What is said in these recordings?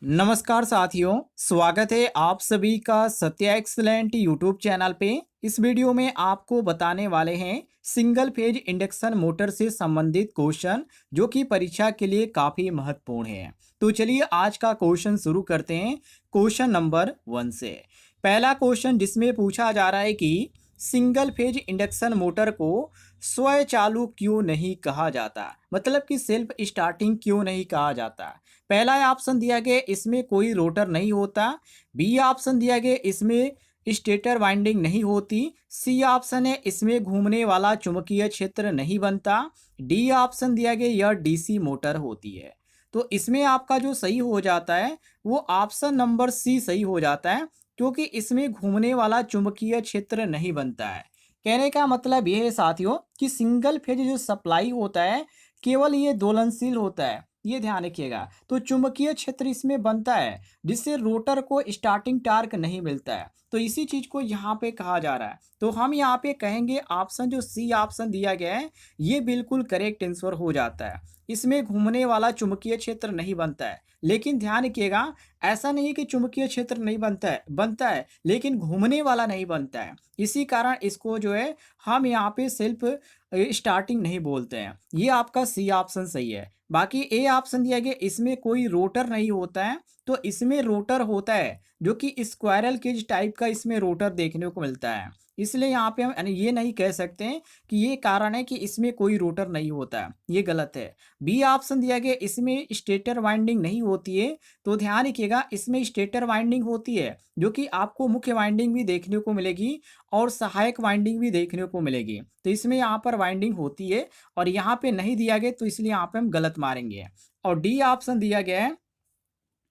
नमस्कार साथियों, स्वागत है आप सभी का सत्या एक्सलेंट यूट्यूब चैनल पे। इस वीडियो में आपको बताने वाले हैं सिंगल फेज इंडक्शन मोटर से संबंधित क्वेश्चन जो कि परीक्षा के लिए काफ़ी महत्वपूर्ण है। तो चलिए आज का क्वेश्चन शुरू करते हैं क्वेश्चन नंबर 1 से। पहला क्वेश्चन जिसमें पूछा जा रहा है कि सिंगल फेज इंडक्शन मोटर को स्वचालू क्यों नहीं कहा जाता, मतलब कि सेल्फ स्टार्टिंग क्यों नहीं कहा जाता। पहला ऑप्शन दिया गया इसमें कोई रोटर नहीं होता। बी ऑप्शन दिया गया इसमें स्टेटर वाइंडिंग नहीं होती। सी ऑप्शन है इसमें घूमने वाला चुंबकीय क्षेत्र नहीं बनता। डी ऑप्शन दिया गया यह डीसी मोटर होती है। तो इसमें आपका जो सही हो जाता है वो ऑप्शन नंबर सी सही हो जाता है, क्योंकि इसमें घूमने वाला चुंबकीय क्षेत्र नहीं बनता है। कहने का मतलब ये है साथियों कि सिंगल फेज जो सप्लाई होता है केवल ये दोलनशील होता है, ये ध्यान रखिएगा। तो चुंबकीय क्षेत्र इसमें बनता है जिससे रोटर को स्टार्टिंग टार्क नहीं मिलता है। तो इसी चीज को यहाँ पे कहा जा रहा है। तो हम यहाँ पे कहेंगे ऑप्शन जो सी ऑप्शन दिया गया है ये बिल्कुल करेक्ट आंसर हो जाता है। इसमें घूमने वाला चुंबकीय क्षेत्र नहीं बनता है। लेकिन ध्यान रखिएगा, ऐसा नहीं है कि चुंबकीय क्षेत्र नहीं बनता है लेकिन घूमने वाला नहीं बनता है। इसी कारण इसको जो है हम यहाँ पे सेल्फ स्टार्टिंग नहीं बोलते हैं। ये आपका सी ऑप्शन सही है। बाकी ए ऑप्शन दिया गया इसमें कोई रोटर नहीं होता है। तो इसमें रोटर होता है जो कि स्क्वायरल केज टाइप का इसमें रोटर देखने को मिलता है। इसलिए यहाँ पे हम यानी ये नहीं कह सकते हैं कि ये कारण है कि इसमें कोई रोटर नहीं होता है, ये गलत है। बी ऑप्शन दिया गया इसमें स्टेटर वाइंडिंग नहीं होती है। तो ध्यान रखिएगा इसमें स्टेटर वाइंडिंग होती है जो कि आपको मुख्य वाइंडिंग भी देखने को मिलेगी और सहायक वाइंडिंग भी देखने को मिलेगी। तो इसमें यहाँ पर वाइंडिंग होती है और यहाँ पे नहीं दिया गया, तो इसलिए यहाँ पे हम गलत मारेंगे। और डी ऑप्शन दिया गया है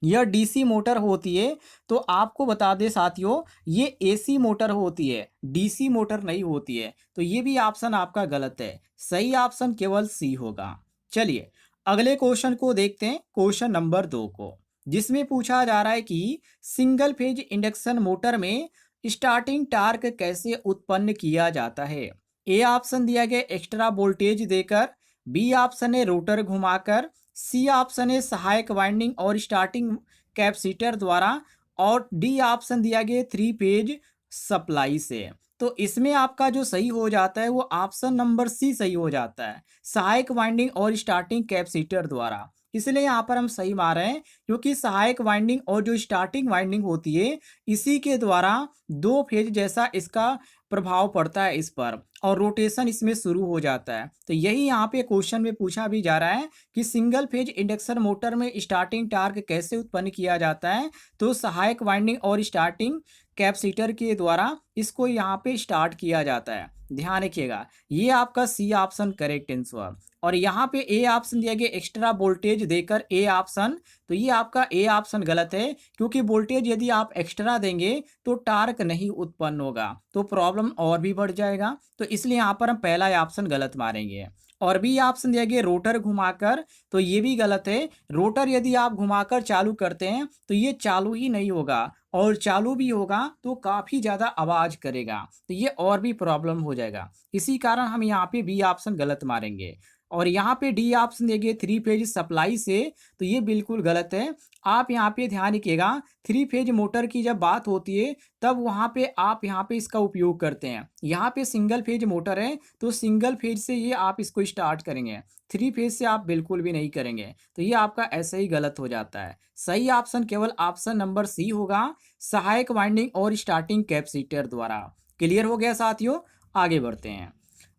यह डीसी मोटर होती है। तो आपको बता दें साथियों ये एसी मोटर होती है, डीसी मोटर नहीं होती है। तो ये भी ऑप्शन आपका गलत है। सही ऑप्शन केवल सी होगा। चलिए अगले क्वेश्चन को देखते हैं, क्वेश्चन नंबर 2 को, जिसमें पूछा जा रहा है कि सिंगल फेज इंडक्शन मोटर में स्टार्टिंग टार्क कैसे उत्पन्न किया जाता है। ए ऑप्शन दिया गया एक्स्ट्रा वोल्टेज देकर। बी ऑप्शन है रोटर घुमाकर। सी ऑप्शन है सहायक वाइंडिंग और स्टार्टिंग कैपेसिटर द्वारा। और डी ऑप्शन दिया गया 3 फेज सप्लाई से। तो इसमें आपका जो सही हो जाता है वो ऑप्शन नंबर सी सही हो जाता है, सहायक वाइंडिंग और स्टार्टिंग कैपेसिटर द्वारा। इसलिए यहाँ पर हम सही मार रहे हैं, क्योंकि सहायक वाइंडिंग और जो स्टार्टिंग वाइंडिंग होती है इसी के द्वारा 2 फेज जैसा इसका प्रभाव पड़ता है इस पर, और रोटेशन इसमें शुरू हो जाता है। तो यही यहाँ पे क्वेश्चन में पूछा भी जा रहा है कि सिंगल फेज इंडक्शन मोटर में स्टार्टिंग टार्क कैसे उत्पन्न किया जाता है। तो सहायक वाइंडिंग और स्टार्टिंग कैपेसिटर के द्वारा इसको यहाँ पे स्टार्ट किया जाता है। ध्यान रखिएगा ये आपका सी ऑप्शन करेक्ट आंसर। और यहाँ पे ए ऑप्शन दिया गया एक्स्ट्रा वोल्टेज देकर ए ऑप्शन। तो ये आपका ए ऑप्शन गलत है, क्योंकि वोल्टेज यदि आप एक्स्ट्रा देंगे तो टार्क नहीं उत्पन्न होगा, तो प्रॉब्लम और भी बढ़ जाएगा। तो इसलिए यहाँ पर हम पहला ऑप्शन गलत मारेंगे। और बी ऑप्शन दिया गया रोटर घुमाकर। तो ये भी गलत है। रोटर यदि आप घुमाकर चालू करते हैं तो ये चालू ही नहीं होगा, और चालू भी होगा तो काफ़ी ज़्यादा आवाज़ करेगा, तो ये और भी प्रॉब्लम हो जाएगा। इसी कारण हम यहाँ पे बी ऑप्शन गलत मारेंगे। और यहाँ पे डी ऑप्शन देंगे 3 फेज सप्लाई से। तो ये बिल्कुल गलत है। आप यहाँ पे ध्यान रखिएगा 3 फेज मोटर की जब बात होती है तब वहाँ पे आप यहाँ पे इसका उपयोग करते हैं। यहाँ पे सिंगल फेज मोटर है तो सिंगल फेज से ये आप इसको स्टार्ट करेंगे, 3 फेज से आप बिल्कुल भी नहीं करेंगे। तो ये आपका ऐसे ही गलत हो जाता है। सही ऑप्शन केवल ऑप्शन नंबर सी होगा, सहायक वाइंडिंग और स्टार्टिंग कैपेसिटर द्वारा। क्लियर हो गया साथियों, आगे बढ़ते हैं।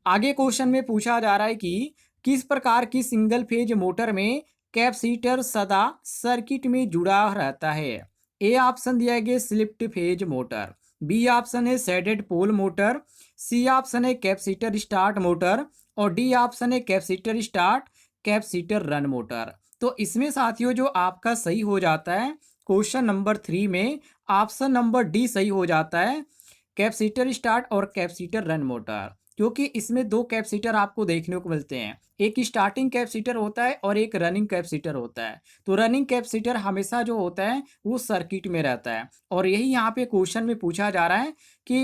आगे क्वेश्चन में पूछा जा रहा है कि किस प्रकार की सिंगल फेज मोटर में कैपेसिटर सदा सर्किट में जुड़ा रहता है। ए ऑप्शन दिया गया split phase motor. B option है shaded pole motor. C option है कैपेसिटर स्टार्ट मोटर। और डी ऑप्शन है capacitor start capacitor run motor. तो इसमें साथियों जो आपका सही हो जाता है क्वेश्चन नंबर 3 में ऑप्शन नंबर डी सही हो जाता है, कैपेसिटर स्टार्ट और कैपेसिटर रन मोटर। क्योंकि इसमें 2 कैपेसिटर आपको देखने को मिलते हैं, एक स्टार्टिंग कैपेसिटर होता है और एक रनिंग कैपेसिटर होता है। तो रनिंग कैपेसिटर हमेशा जो होता है वो सर्किट में रहता है। और यही यहाँ पे क्वेश्चन में पूछा जा रहा है कि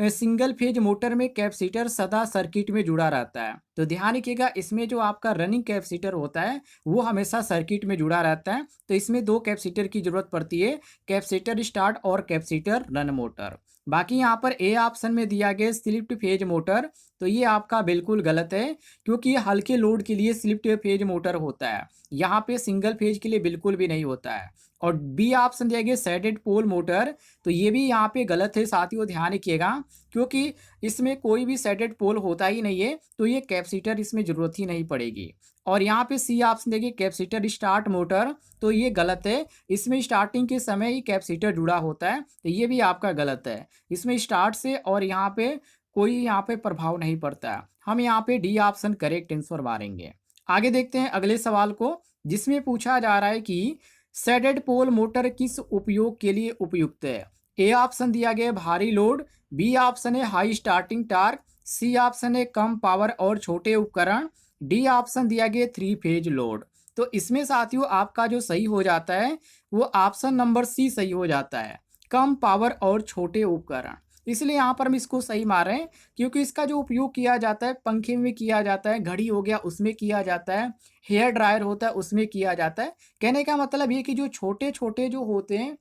सिंगल फेज मोटर में कैपेसिटर सदा सर्किट में जुड़ा रहता है। तो ध्यान रखिएगा, इसमें जो आपका रनिंग कैपेसिटर होता है वो हमेशा सर्किट में जुड़ा रहता है। तो इसमें दो कैपेसिटर की जरूरत पड़ती है, कैपेसिटर स्टार्ट और कैपेसिटर रन मोटर। बाकी यहाँ पर ए ऑप्शन में दिया गया स्लिप्ड फेज मोटर, तो ये आपका बिल्कुल गलत है, क्योंकि ये हल्के लोड के लिए स्लिप्ड फेज मोटर होता है, यहाँ पे सिंगल फेज के लिए बिल्कुल भी नहीं होता है। और बी ऑप्शन दिया गया सैडेड पोल मोटर, तो ये भी यहाँ पे गलत है साथियों, ध्यान रखिएगा, क्योंकि इसमें कोई भी सैडेड पोल होता ही नहीं है, तो ये कैपेसिटर इसमें जरूरत ही नहीं पड़ेगी। और यहाँ पे सी ऑप्शन देखिए कैपेसिटर स्टार्ट मोटर, तो ये गलत है, इसमें स्टार्टिंग के समय ही कैपेसिटर जुड़ा होता है, तो ये भी आपका गलत है। इसमें स्टार्ट से और यहाँ पे कोई यहाँ पे प्रभाव नहीं पड़ता है। हम यहाँ पे डी ऑप्शन करेक्ट आंसर मारेंगे। आगे देखते हैं अगले सवाल को, जिसमें पूछा जा रहा है कि सैडेड पोल मोटर किस उपयोग के लिए उपयुक्त है। ए ऑप्शन दिया गया भारी लोड, बी ऑप्शन है high starting torque, C option है कम पावर और छोटे उपकरण, डी ऑप्शन दिया गया थ्री फेज लोड। तो इसमें साथियों आपका जो सही हो जाता है वो ऑप्शन नंबर सी सही हो जाता है, कम पावर और छोटे उपकरण। इसलिए यहाँ पर हम इसको सही मार रहे हैं, क्योंकि इसका जो उपयोग किया जाता है पंखे में किया जाता है, घड़ी हो गया उसमें किया जाता है, हेयर ड्रायर होता है उसमें किया जाता है। कहने का मतलब ये कि जो छोटे छोटे जो होते हैं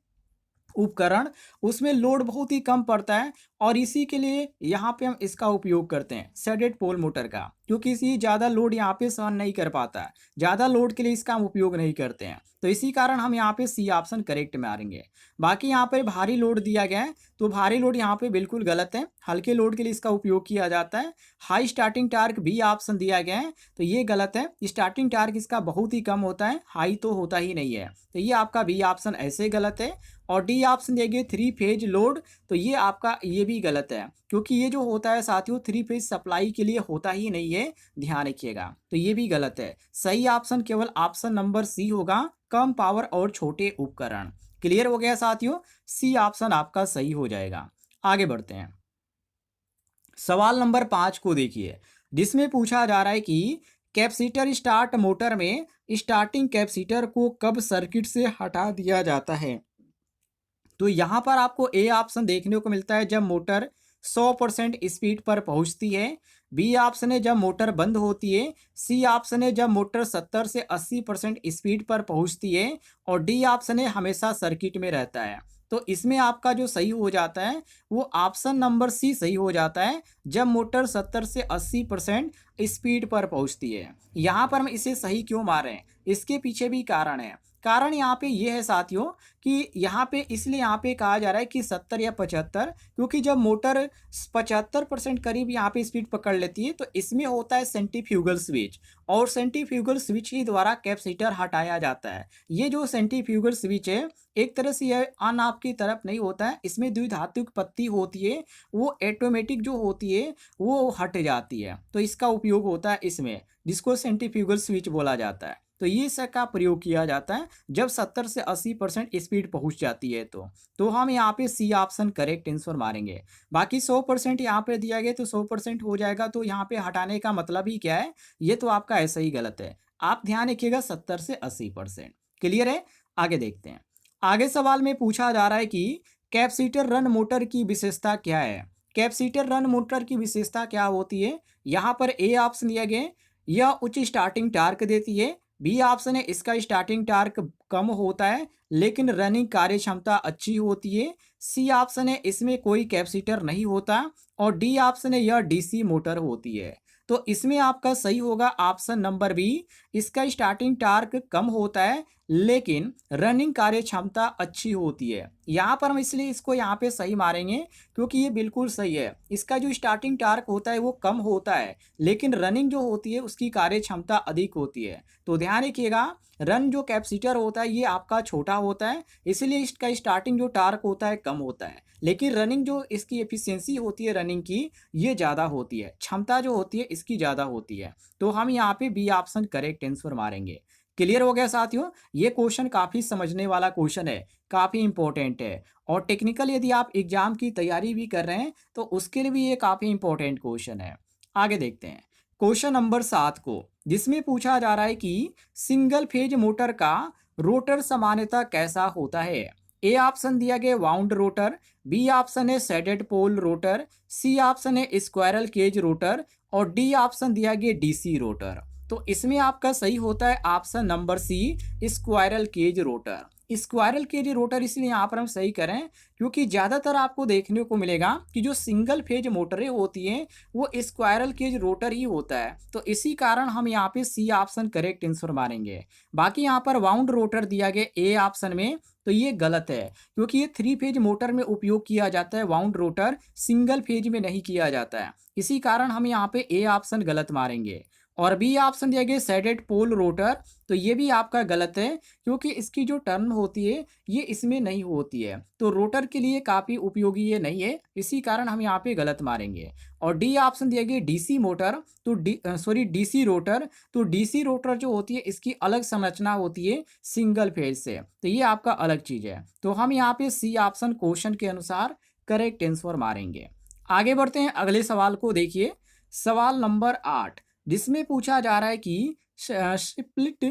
उपकरण, उसमें लोड बहुत ही कम पड़ता है, और इसी के लिए यहाँ पे हम इसका उपयोग करते हैं सैडेड पोल मोटर का, क्योंकि इसी ज़्यादा लोड यहाँ पे सहन नहीं कर पाता है, ज़्यादा लोड के लिए इसका हम उपयोग नहीं करते हैं। तो इसी कारण हम यहाँ पे सी ऑप्शन करेक्ट मारेंगे। बाकी यहाँ पे भारी लोड दिया गया है, तो भारी लोड यहाँ पे बिल्कुल गलत है, हल्के लोड के लिए इसका उपयोग किया जाता है। High starting torque B option दिया गया है, तो ये गलत है, स्टार्टिंग टार्क इसका बहुत ही कम होता है, हाई तो होता ही नहीं है, तो ये आपका बी ऑप्शन ऐसे गलत है। और डी ऑप्शन देंगे थ्री फेज लोड, तो ये आपका ये भी गलत है, क्योंकि ये जो होता है साथियों थ्री फेज सप्लाई के लिए होता ही नहीं है, ध्यान रखिएगा, तो ये भी गलत है। सही ऑप्शन केवल ऑप्शन नंबर सी होगा, कम पावर और छोटे उपकरण। क्लियर हो गया साथियों, सी ऑप्शन आपका सही हो जाएगा। आगे बढ़ते हैं, सवाल नंबर 5 को देखिए, जिसमें पूछा जा रहा है कि कैपेसिटर स्टार्ट मोटर में स्टार्टिंग कैपेसिटर को कब सर्किट से हटा दिया जाता है। तो यहाँ पर आपको ए ऑप्शन देखने को मिलता है जब मोटर 100% स्पीड पर पहुँचती है, बी ऑप्शन है जब मोटर बंद होती है, सी ऑप्शन है जब मोटर 70 से 80% स्पीड पर पहुँचती है, और डी ऑप्शन है हमेशा सर्किट में रहता है। तो इसमें आपका जो सही हो जाता है वो ऑप्शन नंबर सी सही हो जाता है, जब मोटर 70 से 80% स्पीड पर पहुँचती है। यहाँ पर हम इसे सही क्यों मारें, इसके पीछे भी कारण है। कारण यहाँ पे ये है साथियों कि यहाँ पे इसलिए यहाँ पे कहा जा रहा है कि 70 या 75, क्योंकि जब मोटर 75% करीब यहाँ पे स्पीड पकड़ लेती है, तो इसमें होता है सेंट्रीफ्यूगल स्विच, और सेंट्रीफ्यूगल स्विच ही द्वारा कैपेसिटर हटाया जाता है। ये जो सेंट्रीफ्यूगल स्विच है एक तरह से यह ऑन ऑफ की तरफ नहीं होता है, इसमें द्विधात्विक पत्ती होती है, वो ऑटोमेटिक जो होती है वो हट जाती है, तो इसका उपयोग होता है इसमें, जिसको सेंट्रीफ्यूगल स्विच बोला जाता है। तो ये इसका प्रयोग किया जाता है जब 70 से 80% स्पीड पहुंच जाती है। तो हम यहाँ पे सी ऑप्शन करेक्ट आंसर मारेंगे। बाकी 100% यहाँ पे दिया गया तो 100% हो जाएगा, तो यहाँ पे हटाने का मतलब ही क्या है, ये तो आपका ऐसा ही गलत है। आप ध्यान रखिएगा 70 से 80%। क्लियर है, आगे देखते हैं। आगे सवाल में पूछा जा रहा है कि कैपेसिटर रन मोटर की विशेषता क्या है। कैपेसिटर रन मोटर की विशेषता क्या होती है, यहाँ पर ए ऑप्शन दिया गया, यह उच्च स्टार्टिंग टार्क देती है, बी ऑप्शन है इसका स्टार्टिंग टार्क कम होता है लेकिन रनिंग कार्य क्षमता अच्छी होती है, सी ऑप्शन है इसमें कोई कैपेसिटर नहीं होता, और डी ऑप्शन है यह डीसी मोटर होती है। तो इसमें आपका सही होगा ऑप्शन नंबर बी, इसका स्टार्टिंग टार्क कम होता है लेकिन रनिंग कार्य क्षमता अच्छी होती है। यहाँ पर हम इसलिए इसको यहाँ पे सही मारेंगे क्योंकि ये बिल्कुल सही है, इसका जो स्टार्टिंग टार्क होता है वो कम होता है लेकिन रनिंग जो होती है उसकी कार्य क्षमता अधिक होती है। तो ध्यान रखिएगा, रन जो कैपेसिटर होता है ये आपका छोटा होता है, इसलिए इसका स्टार्टिंग जो टार्क होता है कम होता है, लेकिन रनिंग जो इसकी एफिशिएंसी होती है रनिंग की ये ज़्यादा होती है, क्षमता जो होती है इसकी ज़्यादा होती है। तो हम यहाँ पे बी ऑप्शन करेक्ट आंसर मारेंगे। क्लियर हो गया साथियों, ये क्वेश्चन काफ़ी समझने वाला क्वेश्चन है, काफ़ी इंपॉर्टेंट है, और टेक्निकल यदि आप एग्जाम की तैयारी भी कर रहे हैं तो उसके लिए भी ये काफ़ी इंपॉर्टेंट क्वेश्चन है। आगे देखते हैं क्वेश्चन नंबर 7 को, जिसमें पूछा जा रहा है कि सिंगल फेज मोटर का रोटर सामान्यतः कैसा होता है। ए ऑप्शन दिया गया वाउंड रोटर, बी ऑप्शन है shaded pole rotor, C option है स्क्वायरल केज रोटर और डी ऑप्शन दिया गया डीसी रोटर। तो इसमें आपका सही होता है option number C, squirrel cage rotor. Squirrel cage rotor इसलिए यहाँ पर हम सही करें क्योंकि ज़्यादातर आपको देखने को मिलेगा कि जो सिंगल फेज मोटरें होती हैं वो स्क्वायरल केज रोटर ही होता है, तो इसी कारण हम यहाँ पे सी ऑप्शन करेक्ट आंसर मारेंगे। बाकी यहाँ पर वाउंड रोटर दिया गया ए ऑप्शन में, तो ये गलत है क्योंकि ये 3 फेज मोटर में उपयोग किया जाता है, वाउंड रोटर सिंगल फेज में नहीं किया जाता है, इसी कारण हम यहाँ पे ए ऑप्शन गलत मारेंगे। और बी ऑप्शन दिया गया सैडेड पोल रोटर, तो ये भी आपका गलत है क्योंकि इसकी जो टर्न होती है ये इसमें नहीं होती है, तो रोटर के लिए काफ़ी उपयोगी ये नहीं है, इसी कारण हम यहाँ पे गलत मारेंगे। और डी ऑप्शन दिया गया डीसी मोटर, तो डीसी रोटर, तो डीसी रोटर जो होती है इसकी अलग संरचना होती है सिंगल फेज से, तो ये आपका अलग चीज़ है, तो हम यहाँ पे सी ऑप्शन क्वेश्चन के अनुसार करेक्ट आंसर मारेंगे। आगे बढ़ते हैं अगले सवाल को देखिए, सवाल नंबर 8, जिसमें पूछा जा रहा है कि स्प्लिट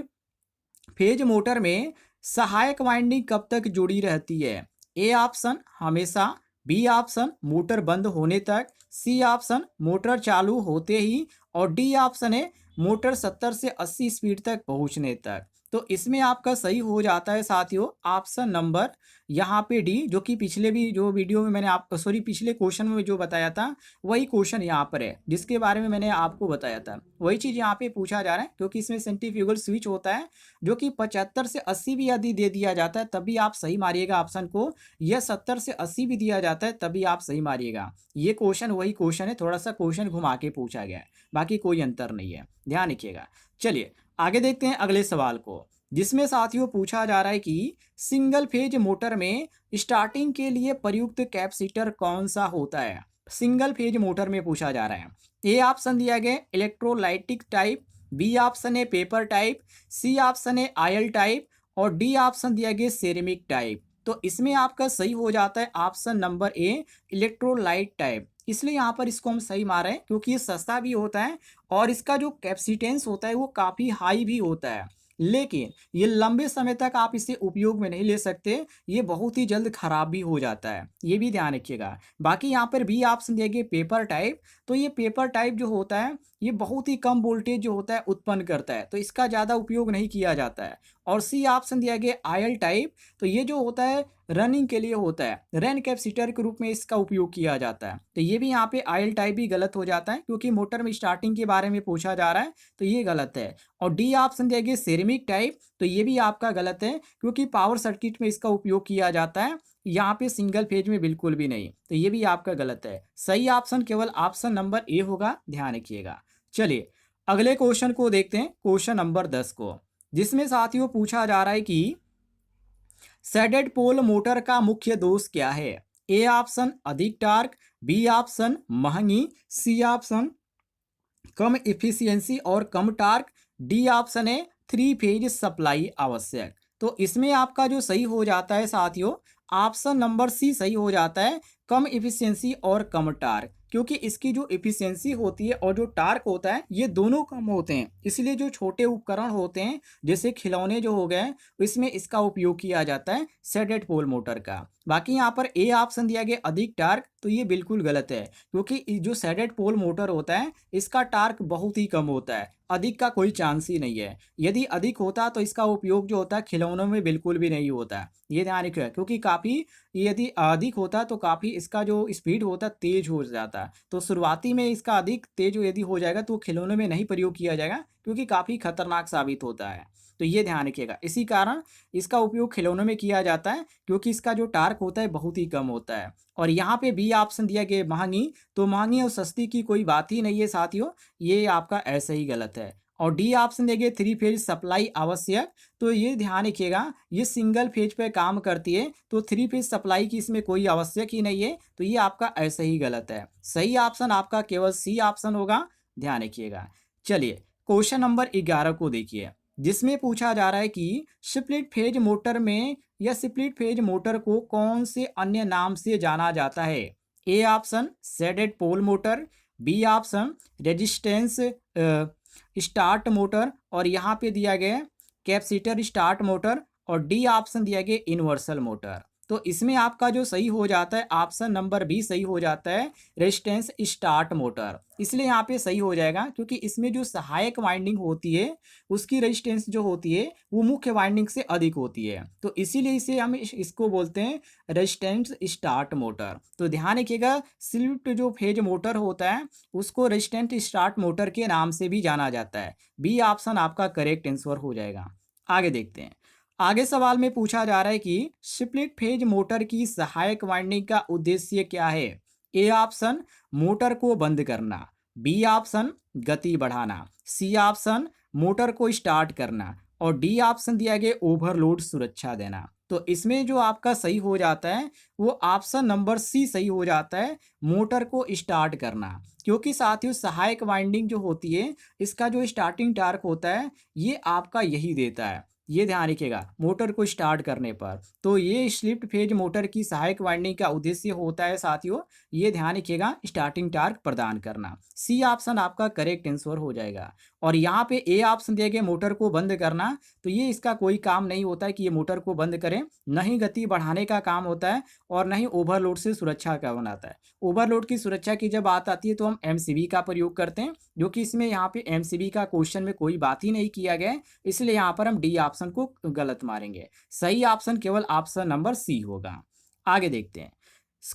फेज मोटर में सहायक वाइंडिंग कब तक जुड़ी रहती है। ए ऑप्शन हमेशा, बी ऑप्शन मोटर बंद होने तक, सी ऑप्शन मोटर चालू होते ही और डी ऑप्शन है मोटर 70 से 80 स्पीड तक पहुंचने तक। तो इसमें आपका सही हो जाता है साथियों ऑप्शन नंबर यहाँ पे डी, जो कि पिछले भी जो वीडियो में मैंने पिछले क्वेश्चन में जो बताया था वही क्वेश्चन यहाँ पर है जिसके बारे में मैंने आपको बताया था, वही चीज़ यहाँ पे पूछा जा रहा है क्योंकि इसमें सेंट्रीफ्यूगल स्विच होता है जो कि 75 से 80 भी यदि दे दिया जाता है तभी आप सही मारिएगा ऑप्शन को, यह 70 से 80 भी दिया जाता है तभी आप सही मारिएगा। ये क्वेश्चन वही क्वेश्चन है, थोड़ा सा क्वेश्चन घुमा के पूछा गया है, बाकी कोई अंतर नहीं है, ध्यान रखिएगा। चलिए आगे देखते हैं अगले सवाल को, जिसमें साथियों पूछा जा रहा है कि सिंगल फेज मोटर में स्टार्टिंग के लिए प्रयुक्त कैपेसिटर कौन सा होता है। सिंगल फेज मोटर में पूछा जा रहा है। ए ऑप्शन दिया गया इलेक्ट्रोलाइटिक टाइप, बी ऑप्शन है पेपर टाइप, सी ऑप्शन है आयल टाइप और डी ऑप्शन दिया गया सेरेमिक टाइप। तो इसमें आपका सही हो जाता है option number A, electrolyte type. इसलिए यहाँ पर इसको हम सही मार रहे हैं क्योंकि ये सस्ता भी होता है और इसका जो कैपेसिटेंस होता है वो काफ़ी हाई भी होता है, लेकिन ये लंबे समय तक आप इसे उपयोग में नहीं ले सकते, ये बहुत ही जल्द खराब भी हो जाता है, ये भी ध्यान रखिएगा। बाकी यहाँ पर बी ऑप्शन दिया गया पेपर टाइप, तो ये पेपर टाइप जो होता है ये बहुत ही कम वोल्टेज जो होता है उत्पन्न करता है, तो इसका ज़्यादा उपयोग नहीं किया जाता है। और सी ऑप्शन दिया गया आयल टाइप, तो ये जो होता है रनिंग के लिए होता है, रन कैपेसिटर के रूप में इसका उपयोग किया जाता है, तो ये भी यहाँ पे आयल टाइप भी गलत हो जाता है क्योंकि मोटर में स्टार्टिंग के बारे में पूछा जा रहा है, तो ये गलत है। और डी ऑप्शन दिया गया सेरेमिक टाइप, तो ये भी आपका गलत है क्योंकि पावर सर्किट में इसका उपयोग किया जाता है, यहाँ पे सिंगल फेज में बिल्कुल भी नहीं, तो ये भी आपका गलत है। सही ऑप्शन केवल ऑप्शन नंबर ए होगा, ध्यान रखिएगा। चलिए अगले क्वेश्चन को देखते हैं, क्वेश्चन नंबर 10 को, जिसमें साथियों पूछा जा रहा है कि सैडेड पोल मोटर का मुख्य दोष क्या है। ए ऑप्शन अधिक टार्क, बी ऑप्शन महंगी, सी ऑप्शन कम इफिशियंसी और कम टार्क, डी ऑप्शन है 3 फेज सप्लाई आवश्यक। तो इसमें आपका जो सही हो जाता है साथियों ऑप्शन नंबर सी सही हो जाता है, कम इफिशियंसी और कम टार्क, क्योंकि इसकी जो इफिशियंसी होती है और जो टार्क होता है ये दोनों कम होते हैं, इसलिए जो छोटे उपकरण होते हैं जैसे खिलौने जो हो गए इसमें इसका उपयोग किया जाता है सैडेड पोल मोटर का। बाकी यहाँ पर ए ऑप्शन दिया गया अधिक टार्क, तो ये बिल्कुल गलत है क्योंकि जो सैडेड पोल मोटर होता है इसका टार्क बहुत ही कम होता है, अधिक का कोई चांस ही नहीं है। यदि अधिक होता तो इसका उपयोग जो होता है खिलौनों में बिल्कुल भी नहीं होता, ये ध्यान रखिएगा, क्योंकि काफ़ी यदि अधिक होता तो काफ़ी इसका जो स्पीड होता तेज हो जाता, तो शुरुआती में इसका अधिक तेज यदि हो जाएगा तो खिलौनों में नहीं प्रयोग किया जाएगा क्योंकि काफ़ी खतरनाक साबित होता है, तो ये ध्यान रखिएगा। इसी कारण इसका उपयोग खिलौनों में किया जाता है क्योंकि इसका जो टार्क होता है बहुत ही कम होता है। और यहाँ पे बी ऑप्शन दिया गया महंगी, तो महंगी और सस्ती की कोई बात ही नहीं है साथियों, ये आपका ऐसे ही गलत है। और डी ऑप्शन दिया गया 3 फेज सप्लाई आवश्यक, तो ये ध्यान रखिएगा ये सिंगल फेज पे काम करती है, तो 3 फेज सप्लाई की इसमें कोई आवश्यक ही नहीं है, तो ये आपका ऐसे ही गलत है। सही ऑप्शन आपका केवल सी ऑप्शन होगा, ध्यान रखिएगा। चलिए क्वेश्चन नंबर 11 को देखिए, जिसमें पूछा जा रहा है कि स्प्लिट फेज मोटर में या स्प्लिट फेज मोटर को कौन से अन्य नाम से जाना जाता है। A option shaded pole motor, B option resistance start motor और यहाँ पे दिया गया कैपेसिटर स्टार्ट मोटर और डी ऑप्शन दिया गया यूनिवर्सल मोटर। तो इसमें आपका जो सही हो जाता है ऑप्शन नंबर बी सही हो जाता है, रेजिस्टेंस स्टार्ट मोटर। इसलिए यहाँ पे सही हो जाएगा क्योंकि इसमें जो सहायक वाइंडिंग होती है उसकी रेजिस्टेंस जो होती है वो मुख्य वाइंडिंग से अधिक होती है, तो इसीलिए इसे हम इसको बोलते हैं रेजिस्टेंस स्टार्ट मोटर। तो ध्यान रखिएगा, स्लिप्ड जो फेज मोटर होता है उसको रेजिस्टेंस स्टार्ट मोटर के नाम से भी जाना जाता है। बी ऑप्शन आपका करेक्ट आंसर हो जाएगा। आगे देखते हैं। आगे सवाल में पूछा जा रहा है कि स्प्लिट फेज मोटर की सहायक वाइंडिंग का उद्देश्य क्या है। ए ऑप्शन मोटर को बंद करना, बी ऑप्शन गति बढ़ाना, सी ऑप्शन मोटर को स्टार्ट करना और डी ऑप्शन दिया गया ओवरलोड सुरक्षा देना। तो इसमें जो आपका सही हो जाता है वो ऑप्शन नंबर सी सही हो जाता है, मोटर को स्टार्ट करना। क्योंकि साथियों सहायक वाइंडिंग जो होती है इसका जो स्टार्टिंग टार्क होता है ये आपका यही देता है, ये ध्यान रखिएगा मोटर को स्टार्ट करने पर। तो ये स्लिप्ड फेज मोटर की सहायक वाइंडिंग का उद्देश्य होता है साथियों, ये ध्यान रखिएगा स्टार्टिंग टार्क प्रदान करना। सी ऑप्शन आपका करेक्ट आंसर हो जाएगा। और यहाँ पे ए ऑप्शन दिए गए मोटर को बंद करना, तो ये इसका कोई काम नहीं होता है कि ये मोटर को बंद करें, न ही गति बढ़ाने का काम होता है और न ही ओवरलोड से सुरक्षा का बनाता है। ओवरलोड की सुरक्षा की जब बात आती है तो हम एमसीबी का प्रयोग करते हैं, जो कि इसमें यहाँ पे एमसीबी का क्वेश्चन में कोई बात ही नहीं किया गया है, इसलिए यहाँ पर हम डी ऑप्शन को गलत मारेंगे। सही ऑप्शन केवल ऑप्शन नंबर सी होगा। आगे देखते हैं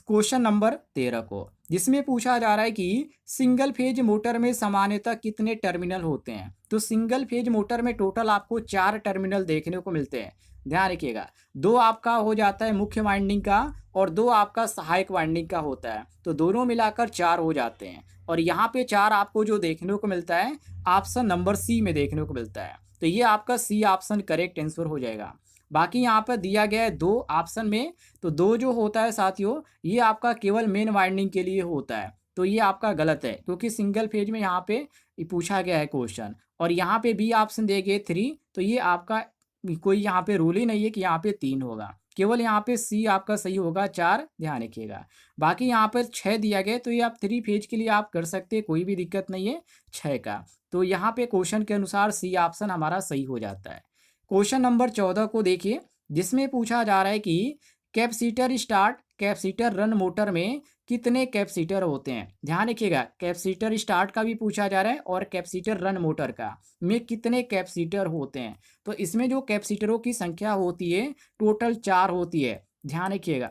क्वेश्चन नंबर 13 को, जिसमें पूछा जा रहा है कि सिंगल फेज मोटर में सामान्यतः कितने टर्मिनल होते हैं। तो सिंगल फेज मोटर में टोटल आपको 4 टर्मिनल देखने को मिलते हैं। ध्यान रखिएगा, 2 आपका हो जाता है मुख्य वाइंडिंग का और 2 आपका सहायक वाइंडिंग का होता है, तो दोनों मिलाकर 4 हो जाते हैं। और यहाँ पे 4 आपको जो देखने को मिलता है ऑप्शन नंबर सी में देखने को मिलता है, तो ये आपका सी ऑप्शन करेक्ट आंसर हो जाएगा। बाकी यहाँ पर दिया गया है 2 ऑप्शन में, तो 2 जो होता है साथियों ये आपका केवल मेन वाइंडिंग के लिए होता है, तो ये आपका गलत है क्योंकि सिंगल फेज में यहाँ पे पूछा गया है क्वेश्चन। और यहाँ पे बी ऑप्शन दिए गए 3, तो ये आपका कोई यहाँ पे रूल ही नहीं है कि यहाँ पे 3 होगा, केवल यहाँ पे सी आपका सही होगा 4, ध्यान रखिएगा। बाकी यहाँ पर 6 दिया गया, तो ये आप 3 फेज के लिए आप कर सकते हैं, कोई भी दिक्कत नहीं है 6 का। तो यहाँ पे क्वेश्चन के अनुसार सी ऑप्शन हमारा सही हो जाता है। क्वेश्चन नंबर 14 को देखिए, जिसमें पूछा जा रहा है कि capacitor start capacitor run motor में कितने कैपेसिटर होते हैं। ध्यान रखिएगा, कैपेसिटर स्टार्ट का भी पूछा जा रहा है और कैपेसिटर रन मोटर का में कितने कैपेसिटर होते हैं। तो इसमें जो कैपेसिटरों की संख्या होती है टोटल 4 होती है। ध्यान रखिएगा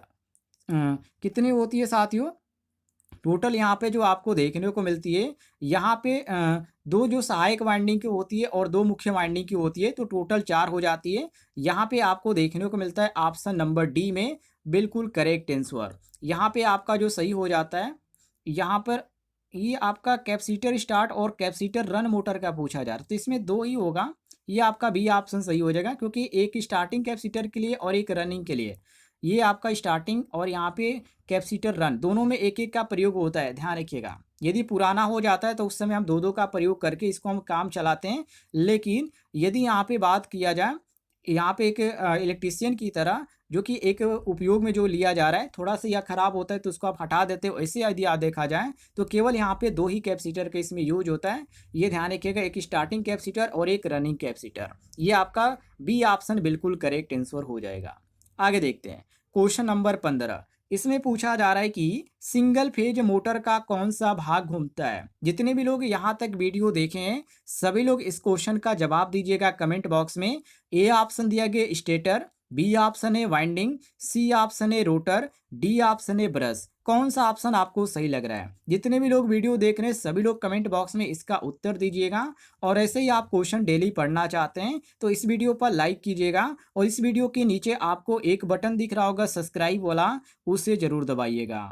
कितनी होती है साथियों, टोटल यहाँ पे जो आपको देखने को मिलती है, यहाँ पे 2 जो सहायक वाइंडिंग की होती है और 2 मुख्य वाइंडिंग की होती है, तो टोटल 4 हो जाती है। यहाँ पे आपको देखने को मिलता है ऑप्शन नंबर डी में बिल्कुल करेक्ट आंसर। यहाँ पे आपका जो सही हो जाता है, यहाँ पर ये आपका कैपेसिटर स्टार्ट और कैपेसिटर रन मोटर का पूछा जा रहा है, तो इसमें 2 ही होगा, ये आपका बी ऑप्शन सही हो जाएगा क्योंकि एक स्टार्टिंग कैपेसिटर के लिए और एक रनिंग के लिए। ये आपका स्टार्टिंग और यहाँ पे कैपेसिटर रन दोनों में एक एक का प्रयोग होता है, ध्यान रखिएगा। यदि पुराना हो जाता है तो उस समय हम 2-2 का प्रयोग करके इसको हम काम चलाते हैं, लेकिन यदि यहाँ पे बात किया जाए, यहाँ पे एक इलेक्ट्रीशियन की तरह जो कि एक उपयोग में जो लिया जा रहा है, थोड़ा सा यह खराब होता है तो उसको आप हटा देते हो, ऐसे यदि आप देखा जाए तो केवल यहाँ पे 2 ही कैपेसिटर का इसमें यूज होता है। ये ध्यान रखिएगा, एक स्टार्टिंग कैपेसिटर और एक रनिंग कैपेसिटर। ये आपका बी ऑप्शन बिल्कुल करेक्ट आंसर हो जाएगा। आगे देखते हैं क्वेश्चन नंबर 15, इसमें पूछा जा रहा है कि सिंगल फेज मोटर का कौन सा भाग घूमता है। जितने भी लोग यहाँ तक वीडियो देखे हैं सभी लोग इस क्वेश्चन का जवाब दीजिएगा कमेंट बॉक्स में। ए ऑप्शन दिया गया स्टेटर, बी ऑप्शन है वाइंडिंग, सी ऑप्शन है रोटर, डी ऑप्शन है ब्रश। कौन सा ऑप्शन आपको सही लग रहा है। जितने भी लोग वीडियो देख रहे हैं सभी लोग कमेंट बॉक्स में इसका उत्तर दीजिएगा। और ऐसे ही आप क्वेश्चन डेली पढ़ना चाहते हैं तो इस वीडियो पर लाइक कीजिएगा और इस वीडियो के नीचे आपको एक बटन दिख रहा होगा सब्सक्राइब वाला, उसे जरूर दबाइएगा।